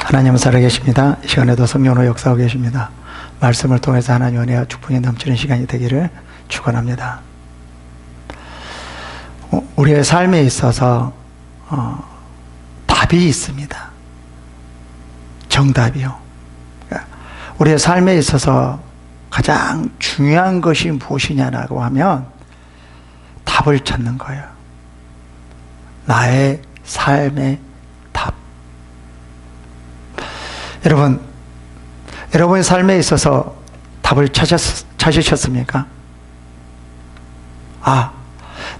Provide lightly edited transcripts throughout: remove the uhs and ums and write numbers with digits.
하나님은 살아계십니다. 이 시간에도 성령으로 역사하고 계십니다. 말씀을 통해서 하나님 은혜와 축복이 넘치는 시간이 되기를 축원합니다. 우리의 삶에 있어서 답이 있습니다. 정답이요. 우리의 삶에 있어서 가장 중요한 것이 무엇이냐라고 하면 답을 찾는 거예요. 나의 삶의 답. 여러분의 삶에 있어서 답을 찾으셨습니까? 아,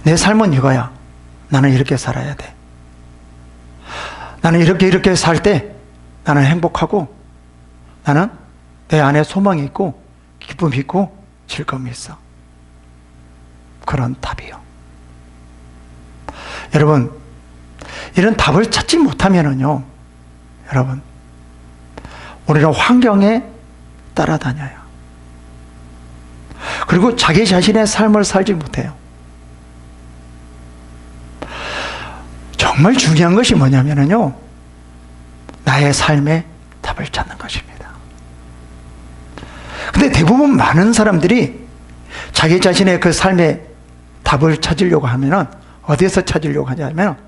내 삶은 이거야. 나는 이렇게 살아야 돼. 나는 이렇게 살 때 나는 행복하고, 나는 내 안에 소망이 있고 기쁨이 있고 즐거움이 있어. 그런 답이요. 여러분, 이런 답을 찾지 못하면은요, 여러분, 우리는 환경에 따라다녀요. 그리고 자기 자신의 삶을 살지 못해요. 정말 중요한 것이 뭐냐면요, 나의 삶의 답을 찾는 것입니다. 근데 대부분 많은 사람들이 자기 자신의 그 삶의 답을 찾으려고 하면은 어디에서 찾으려고 하냐면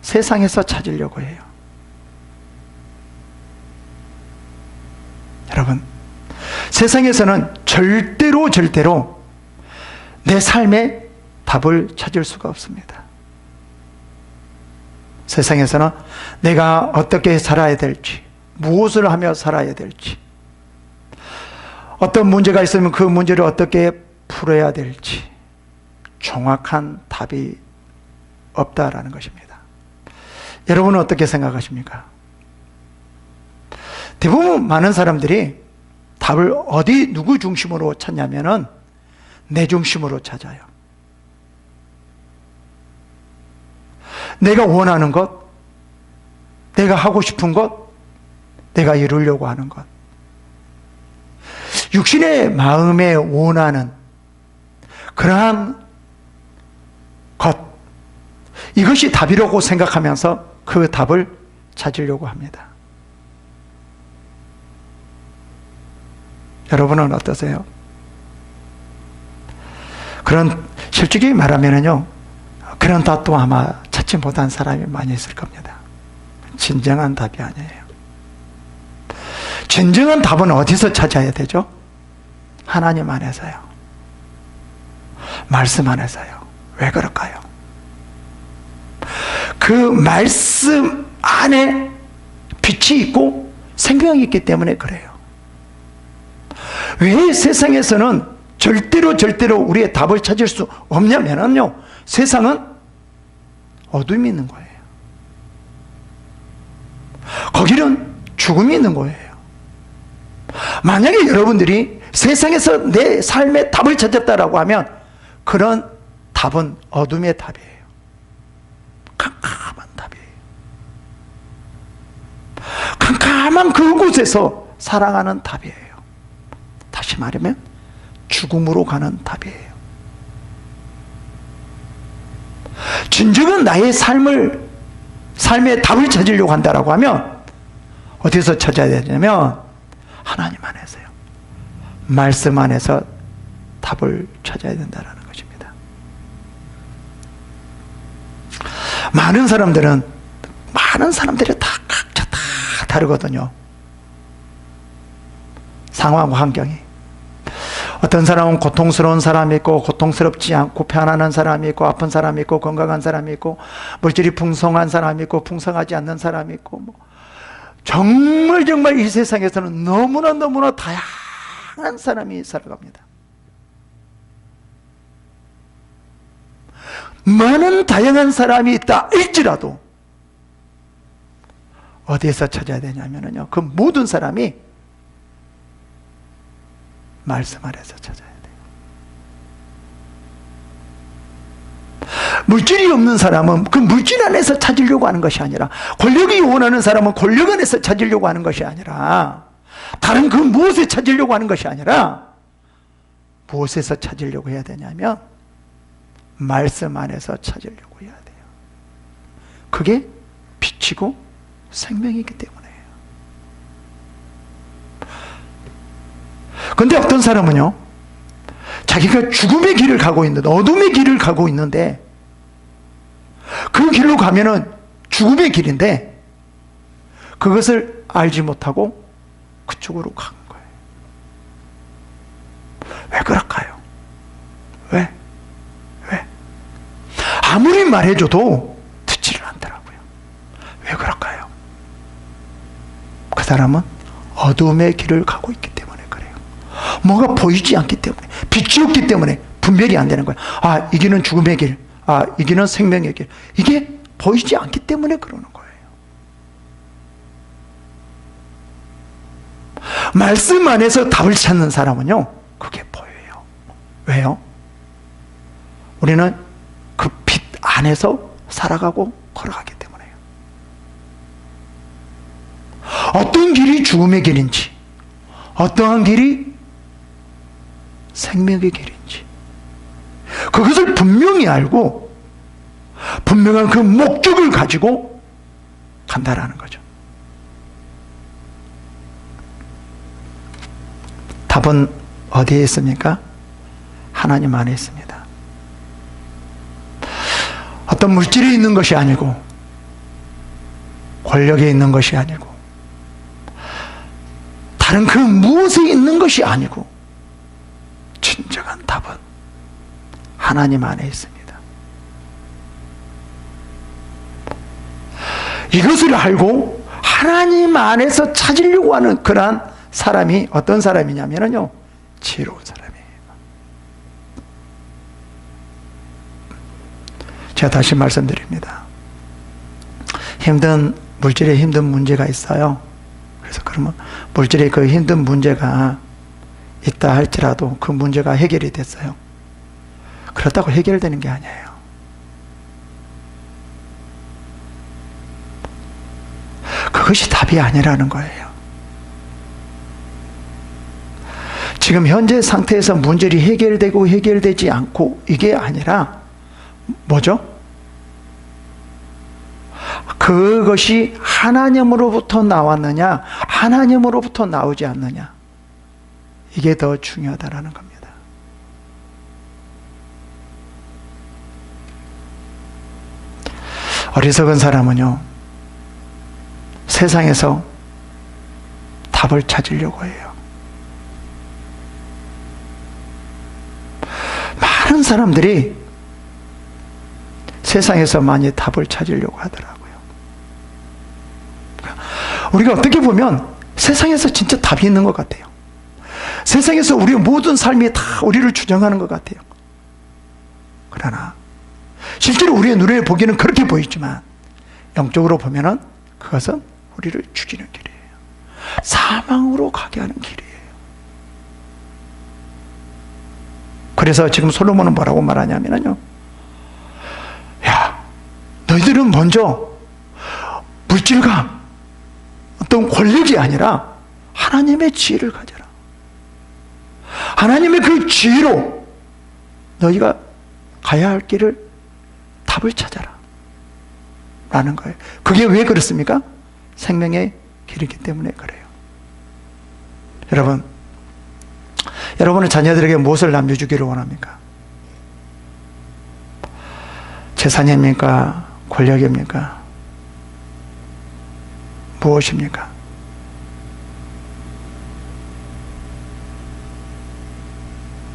세상에서 찾으려고 해요. 여러분, 세상에서는 절대로 내 삶의 답을 찾을 수가 없습니다. 세상에서는 내가 어떻게 살아야 될지, 무엇을 하며 살아야 될지, 어떤 문제가 있으면 그 문제를 어떻게 풀어야 될지 정확한 답이 없다라는 것입니다. 여러분은 어떻게 생각하십니까? 대부분 많은 사람들이 답을 누구 중심으로 찾냐면은 내 중심으로 찾아요. 내가 원하는 것, 내가 하고 싶은 것, 내가 이루려고 하는 것. 육신의 마음에 원하는 그러한 것, 이것이 답이라고 생각하면서 그 답을 찾으려고 합니다. 여러분은 어떠세요? 솔직히 말하면요, 그런 답도 아마 찾지 못한 사람이 많이 있을 겁니다. 진정한 답이 아니에요. 진정한 답은 어디서 찾아야 되죠? 하나님 안에서요. 말씀 안에서요. 왜 그럴까요? 그 말씀 안에 빛이 있고 생명이 있기 때문에 그래요. 왜 세상에서는 절대로 우리의 답을 찾을 수 없냐면요, 세상은 어둠이 있는 거예요. 거기는 죽음이 있는 거예요. 만약에 여러분들이 세상에서 내 삶의 답을 찾았다라고 하면 그런 답은 어둠의 답이에요. 캄캄한 답이에요. 캄캄한 그곳에서 살아가는 답이에요. 다시 말하면 죽음으로 가는 답이에요. 진정한 나의 삶의 답을 찾으려고 한다라고 하면 어디서 찾아야 되냐면 하나님 안에서요. 말씀 안에서 답을 찾아야 된다는 것입니다. 많은 사람들이 다 각자 다 다르거든요. 상황과 환경이. 어떤 사람은 고통스러운 사람이 있고 고통스럽지 않고 편안한 사람이 있고 아픈 사람이 있고 건강한 사람이 있고 물질이 풍성한 사람이 있고 풍성하지 않는 사람이 있고 정말 이 세상에서는 너무나 다양한 사람이 살아갑니다. 많은 다양한 사람이 있다 할지라도 어디에서 찾아야 되냐면요, 그 모든 사람이 말씀 안에서 찾아야 돼요. 물질이 없는 사람은 그 물질 안에서 찾으려고 하는 것이 아니라, 권력이 원하는 사람은 권력 안에서 찾으려고 하는 것이 아니라, 다른 그 무엇에 찾으려고 하는 것이 아니라 무엇에서 찾으려고 해야 되냐면 말씀 안에서 찾으려고 해야 돼요. 그게 빛이고 생명이기 때문에요. 근데 어떤 사람은요, 자기가 죽음의 길을 가고 있는데, 어둠의 길을 가고 있는데, 그 길로 가면은 죽음의 길인데, 그것을 알지 못하고 그쪽으로 간 거예요. 왜 그럴까요? 왜? 아무리 말해줘도 듣지를 않더라고요. 왜 그럴까요? 그 사람은 어둠의 길을 가고 있기 때문에 그래요. 뭐가 보이지 않기 때문에, 빛이 없기 때문에 분별이 안 되는 거예요. 아, 이 길은 죽음의 길, 아, 이 길은 생명의 길. 이게 보이지 않기 때문에 그러는 거예요. 말씀 안에서 답을 찾는 사람은요, 그게 보여요. 왜요? 우리는 그 빛 안에서 살아가고 걸어가기 때문에요. 어떤 길이 죽음의 길인지, 어떠한 길이 생명의 길인지, 그것을 분명히 알고 분명한 그 목적을 가지고 간다라는 거죠. 답은 어디에 있습니까? 하나님 안에 있습니다. 어떤 물질이 있는 것이 아니고, 권력에 있는 것이 아니고, 다른 그 무엇에 있는 것이 아니고, 진정한 답은 하나님 안에 있습니다. 이것을 알고 하나님 안에서 찾으려고 하는 그러한 사람이 어떤 사람이냐면요, 지혜로운 사람이에요. 제가 다시 말씀드립니다. 물질에 힘든 문제가 있어요. 그래서 그러면 물질에 그 힘든 문제가 있다 할지라도 그 문제가 해결이 됐어요. 그렇다고 해결되는 게 아니에요. 그것이 답이 아니라는 거예요. 지금 현재 상태에서 문제를 해결되고 해결되지 않고 이게 아니라 뭐죠? 그것이 하나님으로부터 나왔느냐, 하나님으로부터 나오지 않느냐, 이게 더 중요하다라는 겁니다. 어리석은 사람은요, 세상에서 답을 찾으려고 해요. 많은 사람들이 세상에서 많이 답을 찾으려고 하더라고요. 우리가 어떻게 보면 세상에서 진짜 답이 있는 것 같아요. 세상에서 우리의 모든 삶이 다 우리를 주장하는 것 같아요. 그러나 실제로 우리의 눈에 보기에는 그렇게 보이지만 영적으로 보면은 그것은 우리를 죽이는 길이에요. 사망으로 가게 하는 길이에요. 그래서 지금 솔로몬은 뭐라고 말하냐면요, 야, 너희들은 먼저 물질과 어떤 권력이 아니라 하나님의 지혜를 가져라. 하나님의 그 지혜로 너희가 가야 할 길을, 답을 찾아라 라는 거예요. 그게 왜 그렇습니까? 생명의 길이기 때문에 그래요. 여러분은 자녀들에게 무엇을 남겨주기를 원합니까? 재산입니까? 권력입니까? 무엇입니까?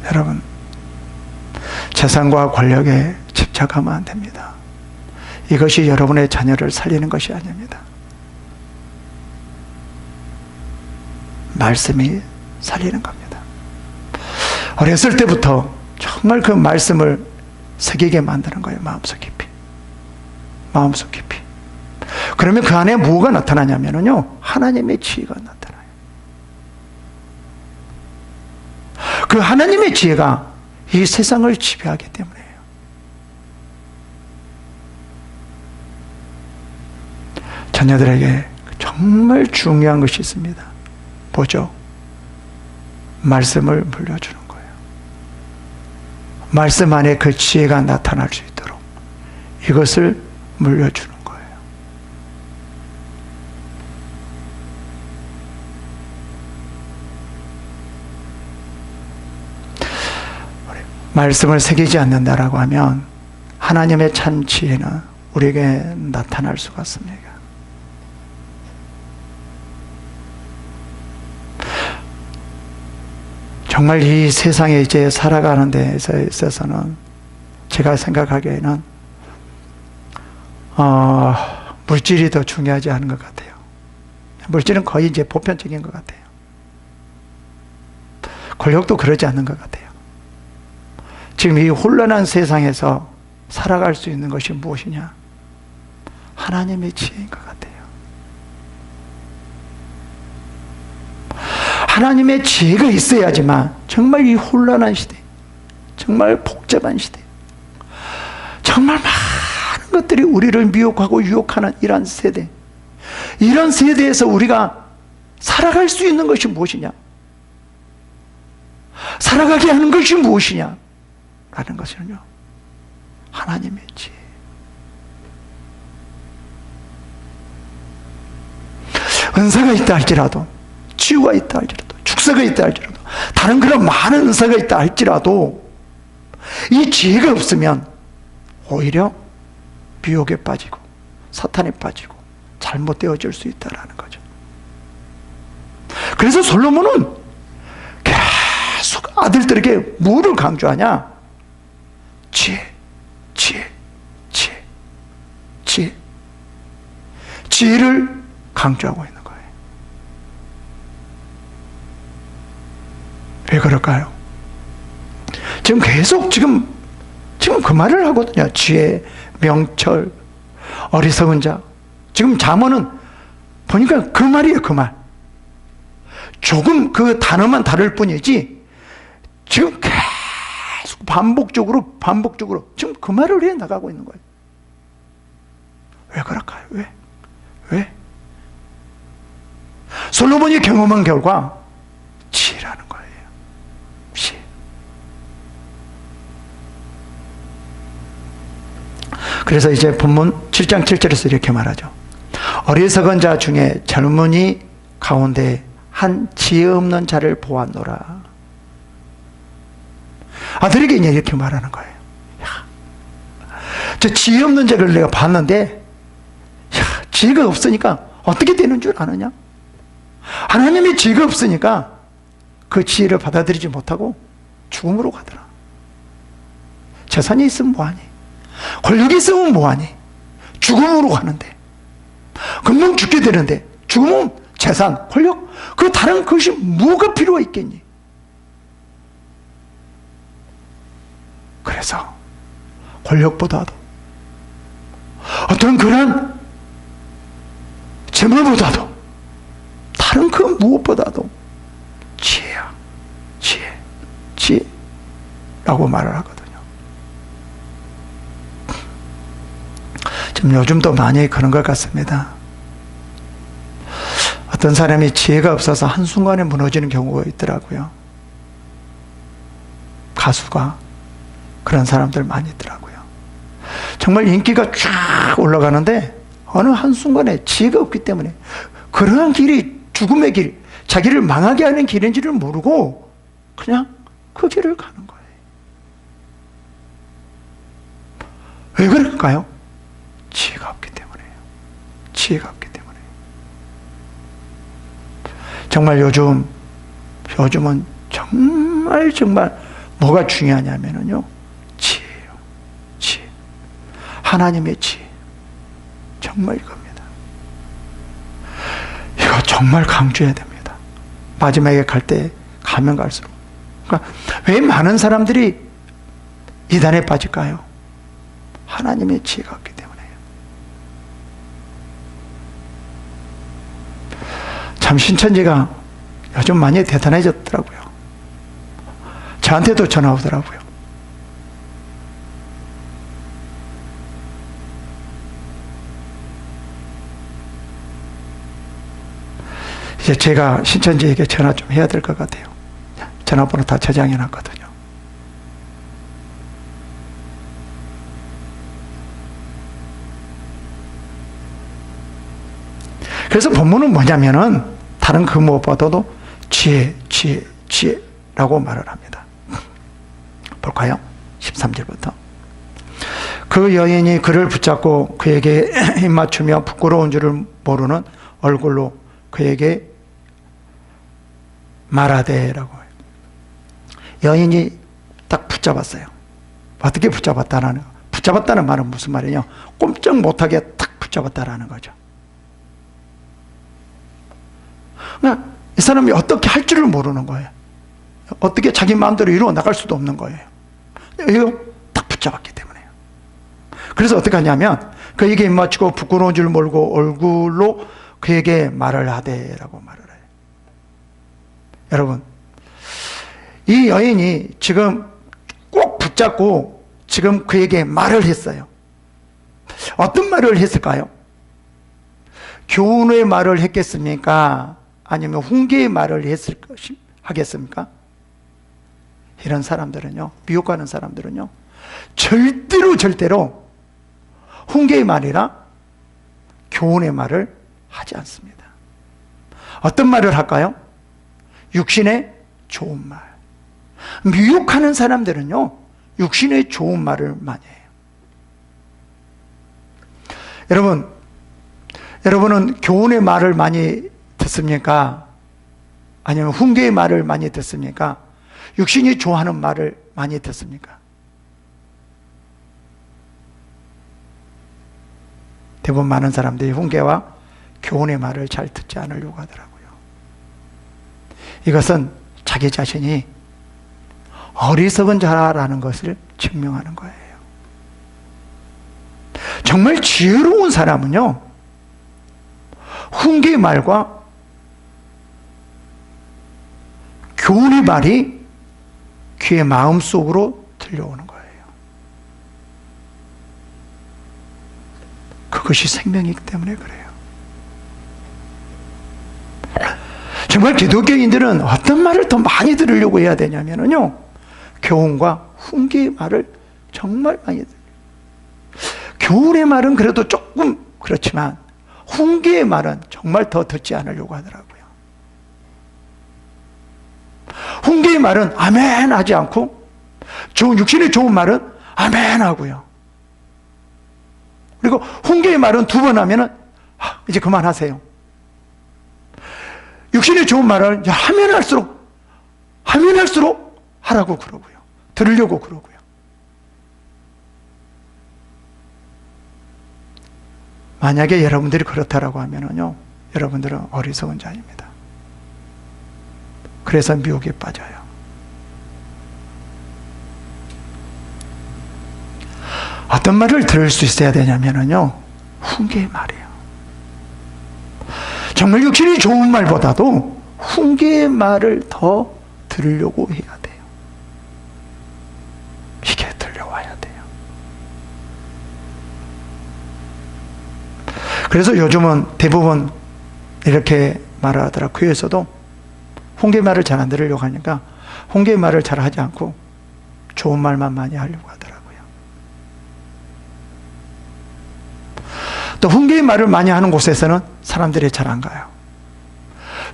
여러분, 재산과 권력에 집착하면 안 됩니다. 이것이 여러분의 자녀를 살리는 것이 아닙니다. 말씀이 살리는 겁니다. 어렸을 때부터 정말 그 말씀을 새기게 만드는 거예요. 마음속 깊이. 마음속 깊이. 그러면 그 안에 뭐가 나타나냐면요, 하나님의 지혜가 나타나요. 그 하나님의 지혜가 이 세상을 지배하기 때문이에요. 자녀들에게 정말 중요한 것이 있습니다. 뭐죠? 말씀을 물려주는 거예요. 말씀 안에 그 지혜가 나타날 수 있도록 이것을 물려주는 거예요. 말씀을 새기지 않는다라고 하면 하나님의 참 지혜는 우리에게 나타날 수가 없습니다. 정말 이 세상에 이제 살아가는 데 있어서는 제가 생각하기에는 물질이 더 중요하지 않은 것 같아요. 물질은 거의 이제 보편적인 것 같아요. 권력도 그러지 않는 것 같아요. 지금 이 혼란한 세상에서 살아갈 수 있는 것이 무엇이냐? 하나님의 지혜인 것 같아요. 하나님의 지혜가 있어야지만 정말 이 혼란한 시대, 정말 복잡한 시대, 정말 많은 것들이 우리를 미혹하고 유혹하는 이런 세대, 이런 세대에서 우리가 살아갈 수 있는 것이 무엇이냐? 살아가게 하는 것이 무엇이냐? 라는 것은요, 하나님의 지혜. 은사가 있다 할지라도, 치유가 있다 할지라도, 축사가 있다 할지라도, 다른 그런 많은 은사가 있다 할지라도 이 지혜가 없으면 오히려 미혹에 빠지고 사탄에 빠지고 잘못되어질 수 있다는 거죠. 그래서 솔로몬은 계속 아들들에게 뭐를 강조하냐? 지혜, 지혜, 지혜, 지혜. 지혜를 강조하고 있는 거예요. 왜 그럴까요? 지금 계속 지금 그 말을 하거든요. 지혜, 명철, 어리석은 자. 지금 잠언은 보니까 그 말이에요, 그 말. 조금 그 단어만 다를 뿐이지 지금 계속 반복적으로 지금 그 말을 해 나가고 있는 거예요. 왜 그럴까요? 왜? 솔로몬이 경험한 결과 지혜라는 거예요. 지혜. 그래서 이제 본문 7장 7절에서 이렇게 말하죠. 어리석은 자 중에 젊은이 가운데 한 지혜 없는 자를 보았노라. 아들에게 이렇게 말하는 거예요. 저 지혜 없는 자를 내가 봤는데, 지혜가 없으니까 어떻게 되는 줄 아느냐? 하나님의 지혜가 없으니까 그 지혜를 받아들이지 못하고 죽음으로 가더라. 재산이 있으면 뭐하니? 권력이 있으면 뭐하니? 죽음으로 가는데, 금방 죽게 되는데, 죽으면 재산, 권력, 그 다른 것이 뭐가 필요가 있겠니? 그래서 권력보다도 어떤 그런 재물보다도 다른 그 무엇보다도 지혜야, 지혜라고 말을 하거든요. 지금 요즘도 많이 그런 것 같습니다. 어떤 사람이 지혜가 없어서 한순간에 무너지는 경우가 있더라고요. 가수가 그런 사람들 많이 있더라고요. 정말 인기가 쫙 올라가는데 어느 한순간에 지혜가 없기 때문에 그러한 길이 죽음의 길, 자기를 망하게 하는 길인지를 모르고 그냥 그 길을 가는 거예요. 왜 그럴까요? 지혜가 없기 때문에요. 지혜가 없기 때문에. 정말 요즘은 정말 뭐가 중요하냐면요, 지혜예요. 지혜. 하나님의 지혜. 정말 이겁니다. 이거 정말 강조해야 됩니다. 마지막에 갈 때 가면 갈수록. 그러니까 왜 많은 사람들이 이단에 빠질까요? 하나님의 지혜가 없기 때문에요. 참 신천지가 요즘 많이 대단해졌더라고요. 저한테도 전화 오더라고요. 이제 제가 신천지에게 전화 좀 해야 될 것 같아요. 전화번호 다 저장해 놨거든요. 그래서 본문은 뭐냐면은 다른 그 무엇보다도 지혜라고 말을 합니다. 볼까요? 13절부터. 그 여인이 그를 붙잡고 그에게 입맞추며 부끄러운 줄을 모르는 얼굴로 그에게 말하되라고 해요. 여인이 딱 붙잡았어요. 어떻게 붙잡았다는 말은 무슨 말이냐? 꼼짝 못하게 딱 붙잡았다라는 거죠. 그러니까 이 사람이 어떻게 할 줄을 모르는 거예요. 어떻게 자기 마음대로 이루어 나갈 수도 없는 거예요. 이거 딱 붙잡았기 때문에요. 그래서 어떻게 하냐면 그에게 입맞추고 부끄러운 줄 모르고 얼굴로 그에게 말을 하되라고 말을 해요. 여러분, 이 여인이 지금 꼭 붙잡고 지금 그에게 말을 했어요. 어떤 말을 했을까요? 교훈의 말을 했겠습니까? 아니면 훈계의 말을 하겠습니까? 이런 사람들은요, 미혹하는 사람들은요, 절대로 훈계의 말이나 교훈의 말을 하지 않습니다. 어떤 말을 할까요? 육신의 좋은 말. 미혹하는 사람들은요, 육신의 좋은 말을 많이 해요. 여러분은 교훈의 말을 많이 듣습니까? 아니면 훈계의 말을 많이 듣습니까? 육신이 좋아하는 말을 많이 듣습니까? 대부분 많은 사람들이 훈계와 교훈의 말을 잘 듣지 않으려고 하더라고요. 이것은 자기 자신이 어리석은 자라는 것을 증명하는 거예요. 정말 지혜로운 사람은요, 훈계의 말과 교훈의 말이 그의 마음속으로 들려오는 거예요. 그것이 생명이기 때문에 그래요. 정말 기독교인들은 어떤 말을 더 많이 들으려고 해야 되냐면요, 교훈과 훈계의 말을 정말 많이 들어요. 교훈의 말은 그래도 조금 그렇지만 훈계의 말은 정말 더 듣지 않으려고 하더라고요. 훈계의 말은 아멘 하지 않고 육신의 좋은 말은 아멘 하고요. 그리고 훈계의 말은 2번 하면은 이제 그만하세요. 육신의 좋은 말을 하면 할수록 하라고 그러고요. 들으려고 그러고요. 만약에 여러분들이 그렇다라고 하면은요, 여러분들은 어리석은 자입니다. 그래서 미혹에 빠져요. 어떤 말을 들을 수 있어야 되냐면은요, 훈계의 말이에요. 정말 육신이 좋은 말보다도 훈계의 말을 더 들으려고 해야 돼요. 이게 들려와야 돼요. 그래서 요즘은 대부분 이렇게 말을 하더라. 교회에서도 훈계의 말을 잘 안 들으려고 하니까 훈계의 말을 잘 하지 않고 좋은 말만 많이 하려고 하더라고요. 또 훈계의 말을 많이 하는 곳에서는 사람들이 잘 안 가요.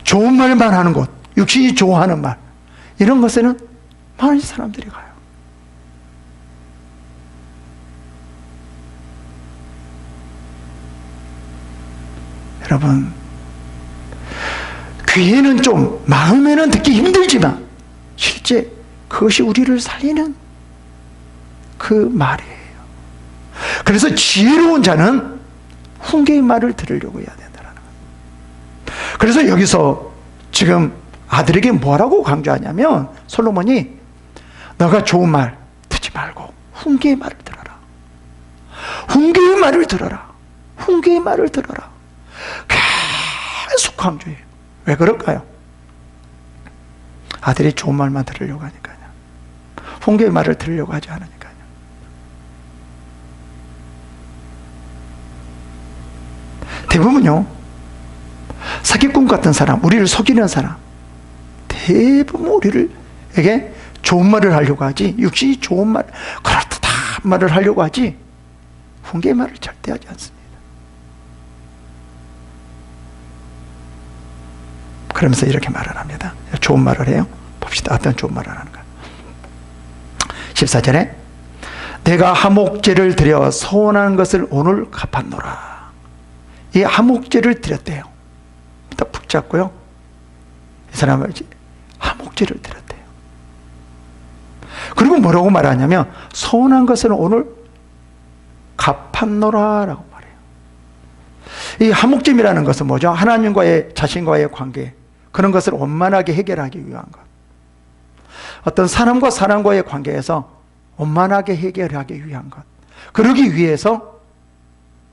좋은 말만 하는 곳, 육신이 좋아하는 말, 이런 곳에는 많은 사람들이 가요. 여러분, 귀에는 좀, 마음에는 듣기 힘들지만 실제 그것이 우리를 살리는 그 말이에요. 그래서 지혜로운 자는 훈계의 말을 들으려고 해야 된다는 거예요. 그래서 여기서 지금 아들에게 뭐라고 강조하냐면, 솔로몬이 너가 좋은 말 듣지 말고 훈계의 말을 들어라. 훈계의 말을 들어라. 훈계의 말을 들어라. 계속 강조해요. 왜 그럴까요? 아들이 좋은 말만 들으려고 하니까요. 훈계의 말을 들으려고 하지 않으니까요. 대부분요, 사기꾼 같은 사람, 우리를 속이는 사람, 대부분 우리에게 좋은 말을 하려고 하지, 육신이 좋은 말, 그렇다 말을 하려고 하지, 훈계의 말을 절대 하지 않습니다. 그러면서 이렇게 말을 합니다. 좋은 말을 해요. 봅시다. 어떤 좋은 말을 하는가. 14절에 내가 화목제를 드려 서원하는 것을 오늘 갚았노라. 이 화목제를 드렸대요. 딱 붙잡고요. 이 사람은 화목제를 드렸대요. 그리고 뭐라고 말하냐면 서운한 것은 오늘 갚았노라 라고 말해요. 이 화목제이라는 것은 뭐죠? 하나님과의 자신과의 관계, 그런 것을 원만하게 해결하기 위한 것. 어떤 사람과 사람과의 관계에서 원만하게 해결하기 위한 것. 그러기 위해서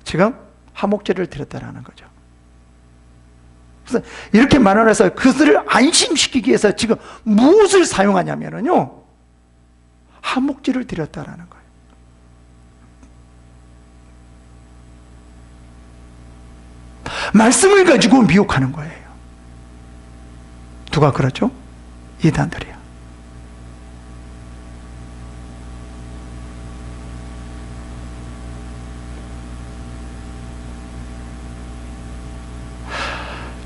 지금 화목제를 드렸다라는 거죠. 그래서 이렇게 말을 그들을 안심시키기 위해서 지금 무엇을 사용하냐면요, 화목제를 드렸다라는 거예요. 말씀을 가지고 미혹하는 거예요. 누가 그러죠? 이단들이요.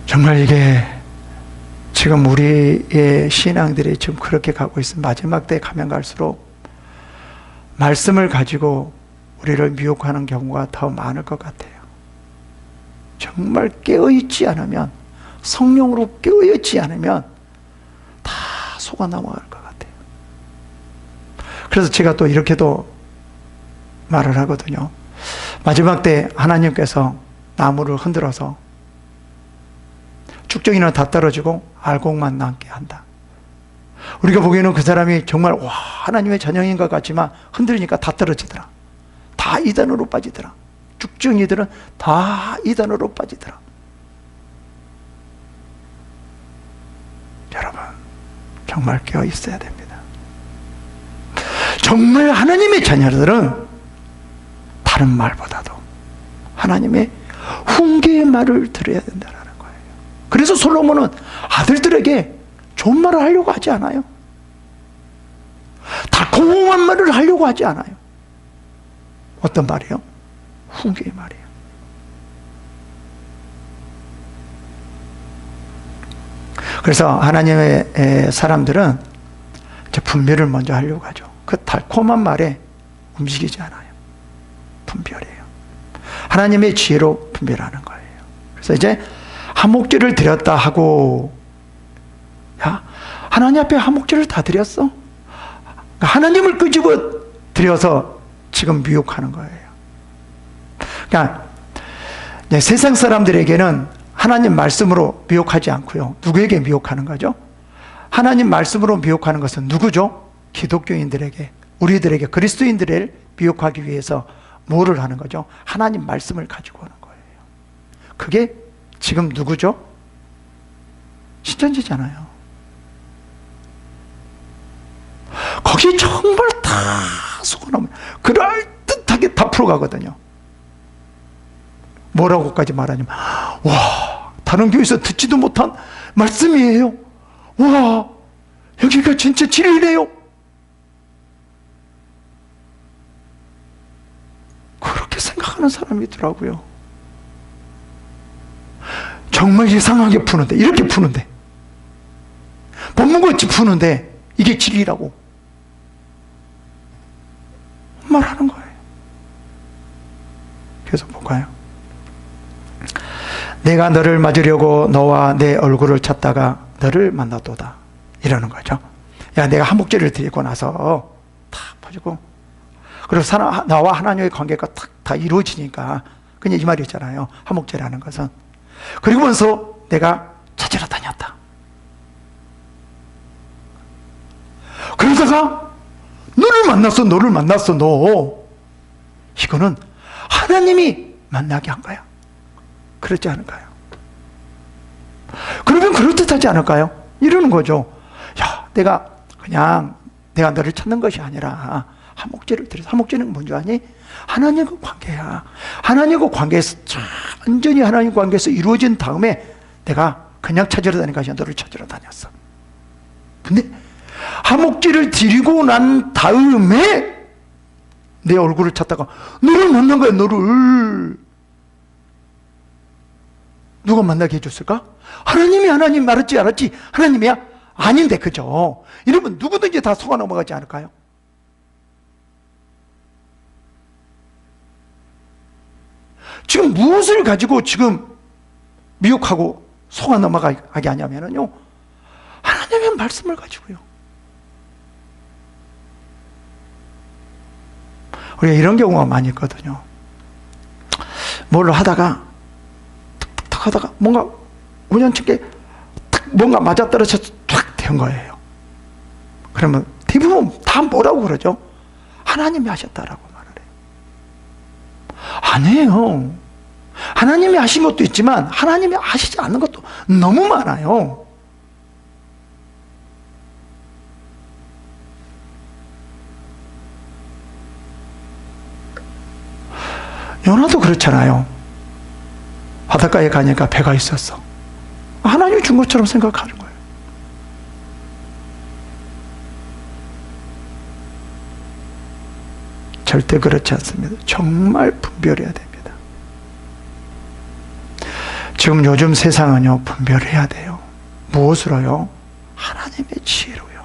정말 이게 지금 우리의 신앙들이 지금 그렇게 가고 있습니다. 마지막 때에 가면 갈수록 말씀을 가지고 우리를 미혹하는 경우가 더 많을 것 같아요. 정말 깨어있지 않으면, 성령으로 깨어있지 않으면 다 속아 넘어갈 것 같아요. 그래서 제가 또 이렇게도 말을 하거든요. 마지막 때 하나님께서 나무를 흔들어서 쭉정이는 다 떨어지고 알곡만 남게 한다. 우리가 보기에는 그 사람이 정말 와 하나님의 자녀인 것 같지만 흔들리니까 다 떨어지더라. 다 이단으로 빠지더라. 쭉정이들은 다 이단으로 빠지더라. 여러분 정말 깨어 있어야 됩니다. 정말 하나님의 자녀들은 다른 말보다도 하나님의 훈계의 말을 들어야 된다는 거예요. 그래서 솔로몬은 아들들에게 좋은 말을 하려고 하지 않아요. 달콤한 말을 하려고 하지 않아요. 어떤 말이요? 훈계의 말이에요. 그래서 하나님의 사람들은 분별을 먼저 하려고 하죠. 그 달콤한 말에 움직이지 않아요. 분별이에요. 하나님의 지혜로 분별하는 거예요. 그래서 이제 화목제를 드렸다 하고, 야, 하나님 앞에 화목제를 다 드렸어? 하나님을 끄집어 들여서 지금 미혹하는 거예요. 그러니까 세상 사람들에게는 하나님 말씀으로 미혹하지 않고요. 누구에게 미혹하는 거죠? 하나님 말씀으로 미혹하는 것은 누구죠? 기독교인들에게, 우리들에게, 그리스도인들을 미혹하기 위해서 뭐를 하는 거죠? 하나님 말씀을 가지고 오는 거예요. 그게 지금 누구죠? 신천지잖아요. 거기 정말 다 속아놓으면 그럴듯하게 다 풀어가거든요. 뭐라고까지 말하냐면, 와, 다른 교회에서 듣지도 못한 말씀이에요. 와, 여기가 진짜 진리네요. 그렇게 생각하는 사람이 있더라고요. 정말 이상하게 푸는데, 이렇게 푸는데, 법문같이 푸는데 이게 진리라고 말하는 거예요. 그래서 볼까요? 내가 너를 맞으려고 너와 내 얼굴을 찾다가 너를 만났도다. 이러는 거죠. 야, 내가 한복제를 드리고 나서 다 퍼지고, 그리고 나와 하나님의 관계가 다 이루어지니까, 그냥 이 말이잖아요. 한복제라는 것은. 그리고면서 내가 찾으러 다녔다. 그러다가 너를 만났어, 너. 이거는 하나님이 만나게 한 거야. 그렇지 않을까요? 그러면 그럴듯하지 않을까요? 이러는 거죠. 야, 내가 너를 찾는 것이 아니라 화목제를 드려서, 화목제는 뭔지 아니? 하나님과 관계야. 하나님과 관계에서, 완전히 하나님 관계에서 이루어진 다음에 내가 그냥 찾으러 다니는 것이 아니라 너를 찾으러 다녔어. 근데 화목제를 드리고 난 다음에 내 얼굴을 찾다가 너를 만난 거야, 너를. 누가 만나게 해줬을까? 하나님이, 하나님 알았지, 하나님이야? 아닌데, 그죠? 이러면 누구든지 다 속아 넘어가지 않을까요? 지금 무엇을 가지고 지금 미혹하고 속아 넘어가게 하냐면요, 하나님의 말씀을 가지고요. 우리가 이런 경우가 많이 있거든요. 뭘 하다가 탁탁탁 하다가 뭔가 우연찮게 탁 뭔가 맞아떨어져서 탁 된 거예요. 그러면 대부분 다 뭐라고 그러죠? 하나님이 하셨다라고 말을 해요. 아니에요. 하나님이 하신 것도 있지만 하나님이 하시지 않는 것도 너무 많아요. 요나도 그렇잖아요. 바닷가에 가니까 배가 있었어. 하나님이 준 것처럼 생각하는 거예요. 절대 그렇지 않습니다. 정말 분별해야 됩니다. 지금 요즘 세상은요, 분별해야 돼요. 무엇으로요? 하나님의 지혜로요.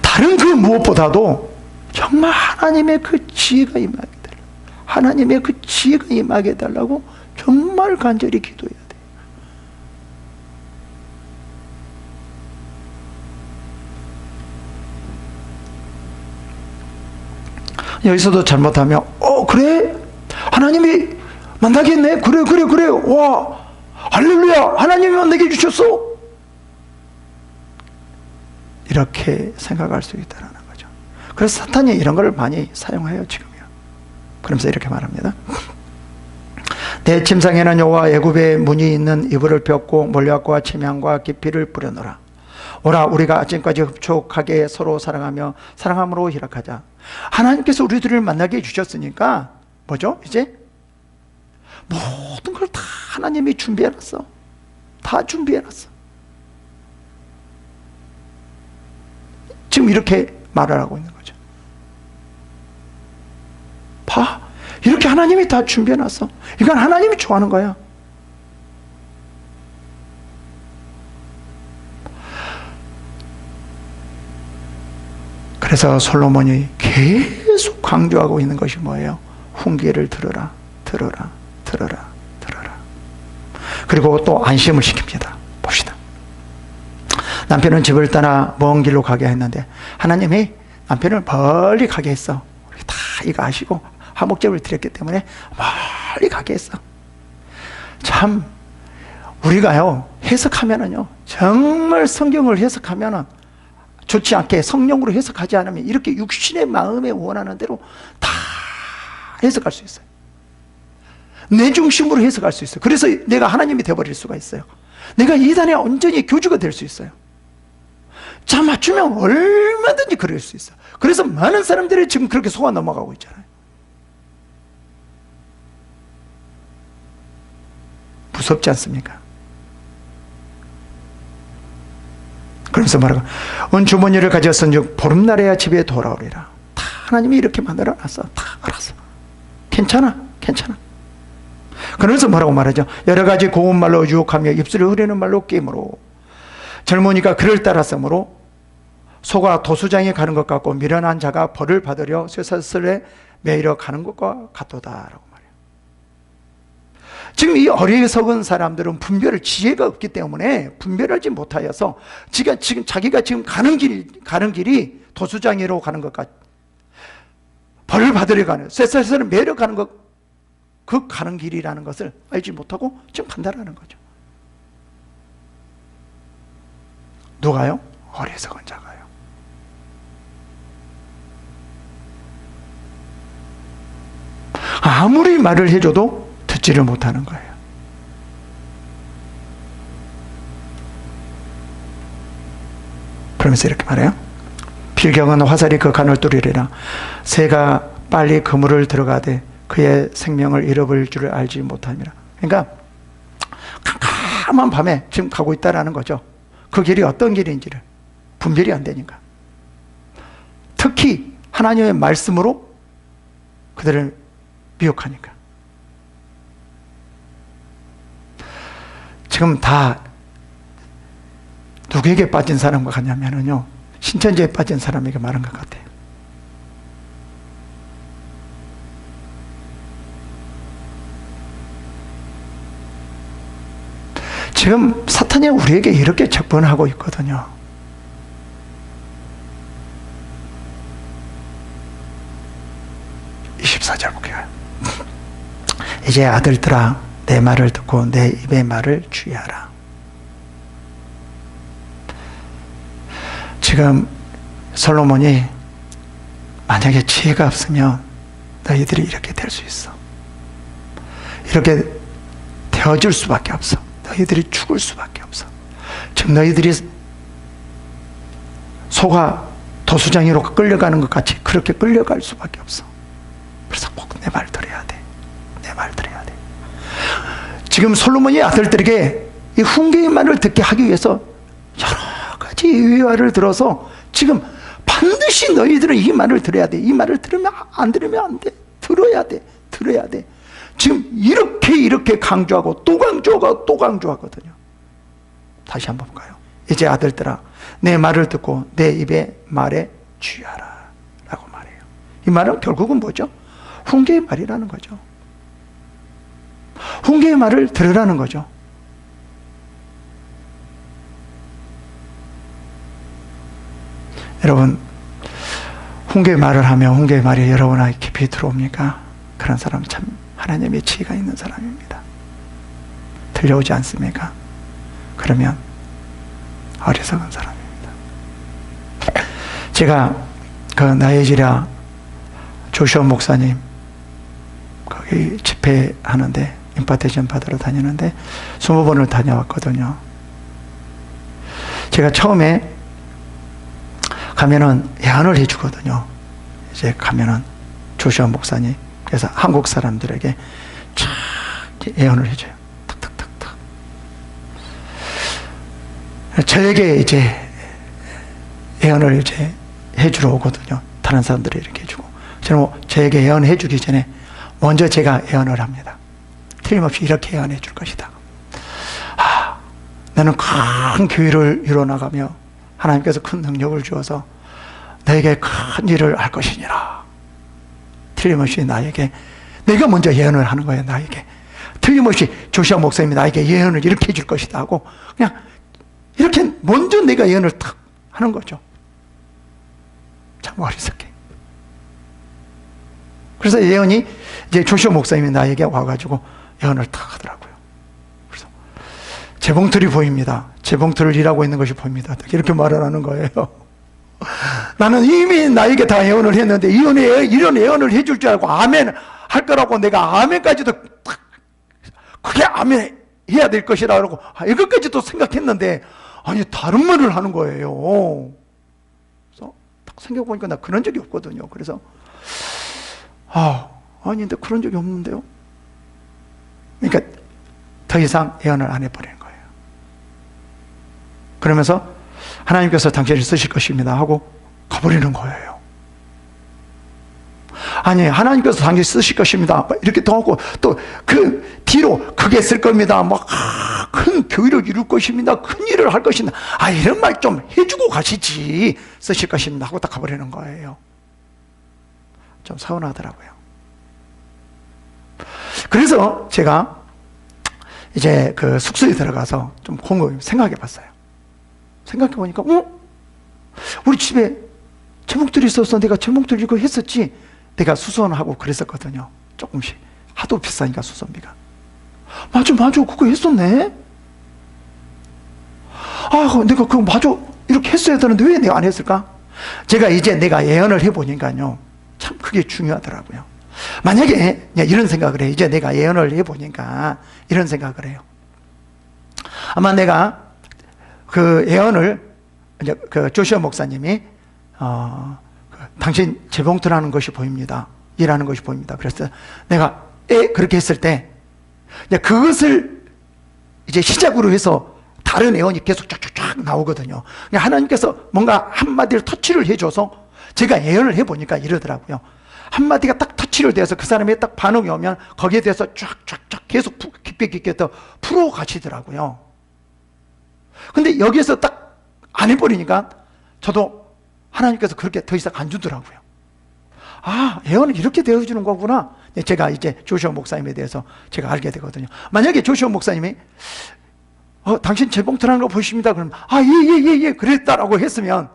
다른 그 무엇보다도 정말 하나님의 그 지혜가 임하게 달라고, 하나님의 그 지혜가 임하게 해달라고 정말 간절히 기도해야 돼요. 여기서도 잘못하면 그래? 하나님이 만나겠네? 그래 와 할렐루야, 하나님이 만나게 해주셨어, 이렇게 생각할 수 있다는 거죠. 그래서 사탄이 이런 걸 많이 사용해요, 지금요. 그러면서 이렇게 말합니다. 내 침상에는 여호와 애굽의 문이 있는 이불을 펴고 몰약과 침향과 기피를 뿌려놓으라. 오라, 우리가 아침까지 흡족하게 서로 사랑하며 사랑함으로 희락하자. 하나님께서 우리들을 만나게 해주셨으니까 뭐죠? 이제 모든 걸 다 하나님이 준비해놨어. 다 준비해놨어. 지금 이렇게 말을 하고 있는 거죠. 봐, 이렇게 하나님이 다 준비해놨어. 이건 하나님이 좋아하는 거야. 그래서 솔로몬이 계속 강조하고 있는 것이 뭐예요? 훈계를 들으라, 들으라, 들으라, 들으라. 그리고 또 안심을 시킵니다. 봅시다. 남편은 집을 떠나 먼 길로 가게 했는데 하나님이 남편을 멀리 가게 했어. 우리 다 이거 아시고 화목제를 드렸기 때문에 멀리 가게 했어. 참 우리가요, 해석하면은요, 정말 성경을 해석하면은 좋지 않게 성령으로 해석하지 않으면 이렇게 육신의 마음에 원하는 대로 다 해석할 수 있어요. 내 중심으로 해석할 수 있어요. 그래서 내가 하나님이 되어버릴 수가 있어요. 내가 이단에 온전히 교주가 될 수 있어요. 자 맞추면 얼마든지 그럴 수 있어요. 그래서 많은 사람들이 지금 그렇게 속아 넘어가고 있잖아요. 무섭지 않습니까? 그러면서 말하고 온 주머니를 가졌은즉 보름날에야 집에 돌아오리라. 다 하나님이 이렇게 만들어놨어. 다 알았어. 괜찮아, 괜찮아. 그러면서 뭐라고 말하죠? 여러 가지 고운 말로 유혹하며 입술을 흐리는 말로 깨므로 젊으니까 그를 따랐으므로 소가 도수장에 가는 것 같고 미련한 자가 벌을 받으려 쇠사슬에 매이러 가는 것과 같도다라고 말해요. 지금 이 어리석은 사람들은 분별을, 지혜가 없기 때문에 분별하지 못하여서 지금 자기가 지금 가는 길이 도수장애로 가는 것 같, 벌을 받으려 가는, 쇠사슬을 매이러 가는 것, 그 가는 길이라는 것을 알지 못하고 지금 판단하는 거죠. 누가요? 어리석은 자가요. 아무리 말을 해줘도 듣지를 못하는 거예요. 그러면서 이렇게 말해요. 필경은 화살이 그 간을 뚫으리라. 새가 빨리 그물을 들어가되 그의 생명을 잃어버릴 줄을 알지 못함이라. 그러니까 캄캄한 밤에 지금 가고 있다라는 거죠. 그 길이 어떤 길인지를 분별이 안 되니까. 특히 하나님의 말씀으로 그들을 미혹하니까. 지금 다 누구에게 빠진 사람과 같냐면요, 신천지에 빠진 사람에게 말한 것 같아요. 지금 사탄이 우리에게 이렇게 접근하고 있거든요. (24절) 볼게요. 이제 아들들아, 내 말을 듣고 내 입의 말을 주의하라. 지금 솔로몬이 만약에 지혜가 없으면 너희들이 이렇게 될 수 있어. 이렇게 되어질 수밖에 없어. 너희들이 죽을 수밖에 없어. 즉 너희들이 소가 도수장이로 끌려가는 것 같이 그렇게 끌려갈 수밖에 없어. 그래서 꼭 내 말 들어야 돼. 내 말 들어야 돼. 지금 솔로몬이 아들들에게 이 훈계의 말을 듣게 하기 위해서 여러 가지 위화를 들어서 지금 반드시 너희들은 이 말을 들어야 돼. 이 말을 들으면 안 들으면 안 돼. 들어야 돼. 들어야 돼. 지금 이렇게 강조하고 또 강조하고 또 강조하거든요. 다시 한번 볼까요? 이제 아들들아, 내 말을 듣고 내 입의 말에 주의하라 라고 말해요. 이 말은 결국은 뭐죠? 훈계의 말이라는 거죠. 훈계의 말을 들으라는 거죠. 여러분, 훈계의 말을 하면 훈계의 말이 여러분에게 깊이 들어옵니까? 그런 사람은 참 하나님의 지혜가 있는 사람입니다. 들려오지 않습니까? 그러면 어리석은 사람입니다. 제가 그 나이지리아 조슈아 목사님 거기 집회하는데, 임파테이션 받으러 다니는데 20번을 다녀왔거든요. 제가 처음에 가면은 예언을 해주거든요. 이제 가면은 조슈아 목사님, 그래서 한국 사람들에게 쫙 예언을 해줘요. 탁탁탁탁. 저에게 이제 예언을 이제 해주러 오거든요. 다른 사람들이 이렇게 해주고, 저는 저에게 예언해 주기 전에 먼저 제가 예언을 합니다. 틀림없이 이렇게 예언해 줄 것이다. 나는 큰 교회를 이뤄나가며 하나님께서 큰 능력을 주어서 너에게 큰 일을 할 것이니라. 틀림없이 나에게, 내가 먼저 예언을 하는 거예요. 나에게 틀림없이 조시아 목사님이 나에게 예언을 이렇게 해줄 것이다 하고, 그냥 이렇게 먼저 내가 예언을 탁 하는 거죠. 참 어리석게. 그래서 예언이 이제 조시아 목사님이 나에게 와가지고 예언을 탁 하더라고요. 그래서 재봉틀이 보입니다. 재봉틀을 일하고 있는 것이 보입니다. 이렇게 말을 하는 거예요. 나는 이미 나에게 다 예언을 했는데 이런 예언을 해줄 줄 알고 아멘 할 거라고, 내가 아멘까지도 그게 아멘 해야 될 것이라고 이것까지도 생각했는데, 아니 다른 말을 하는 거예요. 그래서 딱 생각해보니까 나 그런 적이 없거든요. 그래서 아니 근데 그런 적이 없는데요. 그러니까 더 이상 예언을 안 해버리는 거예요. 그러면서 하나님께서 당신을 쓰실 것입니다 하고 가버리는 거예요. 아니, 하나님께서 당신 쓰실 것입니다 이렇게 더 하고, 또 그 뒤로 크게 쓸 겁니다, 큰 교회를 이룰 것입니다, 큰 일을 할 것입니다, 이런 말 좀 해주고 가시지, 쓰실 것입니다 하고 딱 가버리는 거예요. 좀 서운하더라고요. 그래서 제가 이제 그 숙소에 들어가서 좀 곰곰이 생각해 봤어요. 생각해 보니까 우리 집에 제목들이 있어서 내가 제목들 이거 했었지. 내가 수선하고 그랬었거든요. 조금씩. 하도 비싸니까 수선비가. 맞아 그거 했었네. 내가 그거 맞아 이렇게 했어야 되는데 왜 내가 안 했을까? 제가 이제 내가 예언을 해보니까요, 참 그게 중요하더라고요. 만약에 이런 생각을 해요. 이제 내가 예언을 해보니까 이런 생각을 해요. 아마 내가 그 예언을, 이제 그 조시아 목사님이 당신 재봉틀하는 것이 보입니다, 일하는 것이 보입니다. 그래서 내가 그렇게 했을 때 이제 그것을 이제 시작으로 해서 다른 예언이 계속 쫙쫙쫙 나오거든요. 하나님께서 뭔가 한마디를 터치를 해줘서 제가 예언을 해보니까 이러더라고요. 한마디가 딱 터치를 돼서 그 사람이 딱 반응이 오면 거기에 대해서 쫙쫙쫙 계속 깊게 더 풀어 가시더라고요. 근데 여기에서 딱 안 해버리니까 저도 하나님께서 그렇게 더 이상 안 주더라고요. 아, 예언은 이렇게 되어주는 거구나. 제가 이제 조시아 목사님에 대해서 제가 알게 되거든요. 만약에 조시아 목사님이 당신 재봉틀하는 거 보십니다. 그러면 예, 그랬다라고 했으면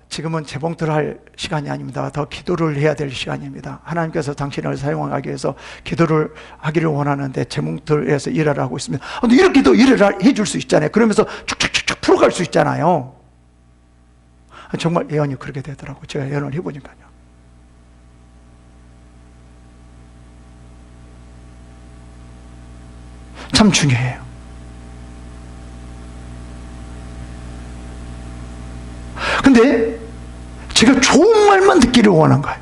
지금은 재봉틀 할 시간이 아닙니다. 더 기도를 해야 될 시간입니다. 하나님께서 당신을 사용하기 위해서 기도를 하기를 원하는데 재봉틀에서 일을 하고 있습니다. 근데 이렇게도 일을 해줄 수 있잖아요. 그러면서 쭉쭉쭉쭉 풀어갈 수 있잖아요. 정말 예언이 그렇게 되더라고요. 제가 예언을 해보니까요. 참 중요해요. 근데 제가 좋은 말만 듣기를 원한 거예요.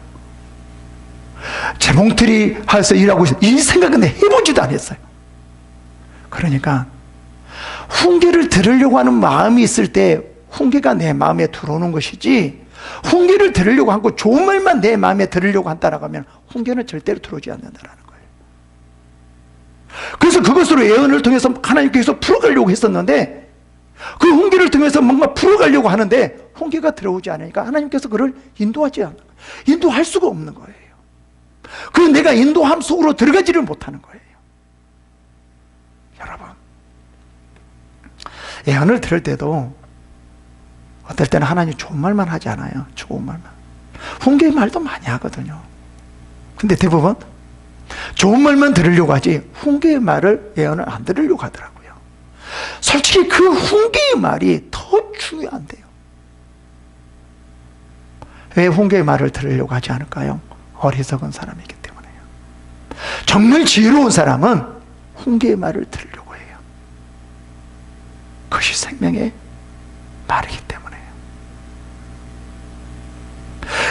재봉틀이 해서 일하고 있어요. 이 생각은 해보지도 않았어요. 그러니까 훈계를 들으려고 하는 마음이 있을 때 훈계가 내 마음에 들어오는 것이지, 훈계를 들으려고 하고 좋은 말만 내 마음에 들으려고 한다라고 하면 훈계는 절대로 들어오지 않는다라는 거예요. 그래서 그것으로 예언을 통해서 하나님께서 풀어가려고 했었는데, 그 훈계를 통해서 뭔가 풀어가려고 하는데 훈계가 들어오지 않으니까 하나님께서 그를 인도하지 않는 거예요. 인도할 수가 없는 거예요. 그 내가 인도함 속으로 들어가지를 못하는 거예요. 여러분, 예언을 들을 때도 어떨 때는 하나님 좋은 말만 하지 않아요. 좋은 말만. 훈계의 말도 많이 하거든요. 근데 대부분 좋은 말만 들으려고 하지 훈계의 말을, 예언을 안 들으려고 하더라고요. 솔직히 그 훈계의 말이 더 중요한데요. 왜 훈계의 말을 들으려고 하지 않을까요? 어리석은 사람이기 때문에요. 정말 지혜로운 사람은 훈계의 말을 들으려고 해요. 그것이 생명의 말이기 때문에요.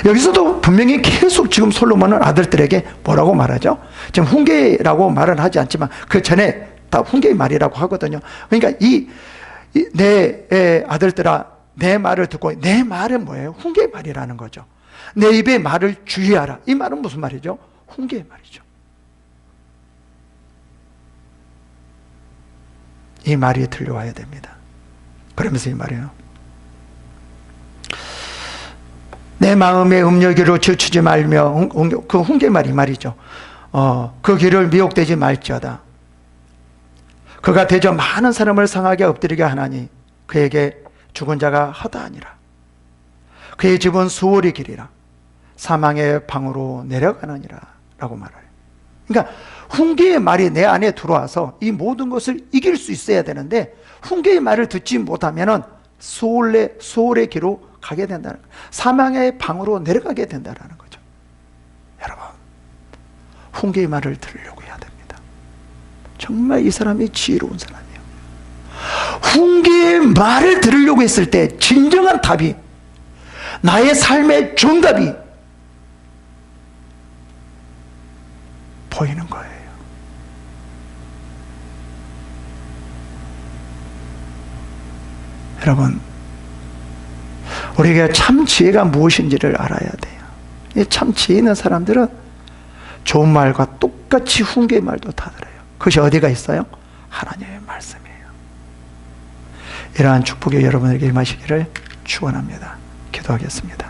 여기서도 분명히 계속 지금 솔로몬은 아들들에게 뭐라고 말하죠? 지금 훈계라고 말은 하지 않지만 그 전에 다 훈계의 말이라고 하거든요. 그러니까 내 아들들아, 내 말을 듣고, 내 말은 뭐예요? 훈계의 말이라는 거죠. 내 입의 말을 주의하라. 이 말은 무슨 말이죠? 훈계의 말이죠. 이 말이 들려와야 됩니다. 그러면서 이 말이에요. 내 마음의 음욕으로 질추지 말며, 그 훈계의 말이 말이죠. 그 길을 미혹되지 말지어다. 그가 대저 많은 사람을 상하게 엎드리게 하나니 그에게 죽은 자가 허다하니라. 그의 집은 수월의 길이라 사망의 방으로 내려가느니라 라고 말해요. 그러니까 훈계의 말이 내 안에 들어와서 이 모든 것을 이길 수 있어야 되는데, 훈계의 말을 듣지 못하면 수월의 길로 가게 된다는 거예요. 사망의 방으로 내려가게 된다는 거죠. 여러분, 훈계의 말을 들으려고 해야 됩니다. 정말 이 사람이 지혜로운 사람이에요. 훈계의 말을 들으려고 했을 때 진정한 답이, 나의 삶의 정답이 보이는 거예요. 여러분, 우리가 참 지혜가 무엇인지를 알아야 돼요. 참 지혜 있는 사람들은 좋은 말과 똑같이 훈계의 말도 다 들어요. 그것이 어디가 있어요? 하나님의 말씀이에요. 이러한 축복이 여러분에게 임하시기를 축원합니다. 기도하겠습니다.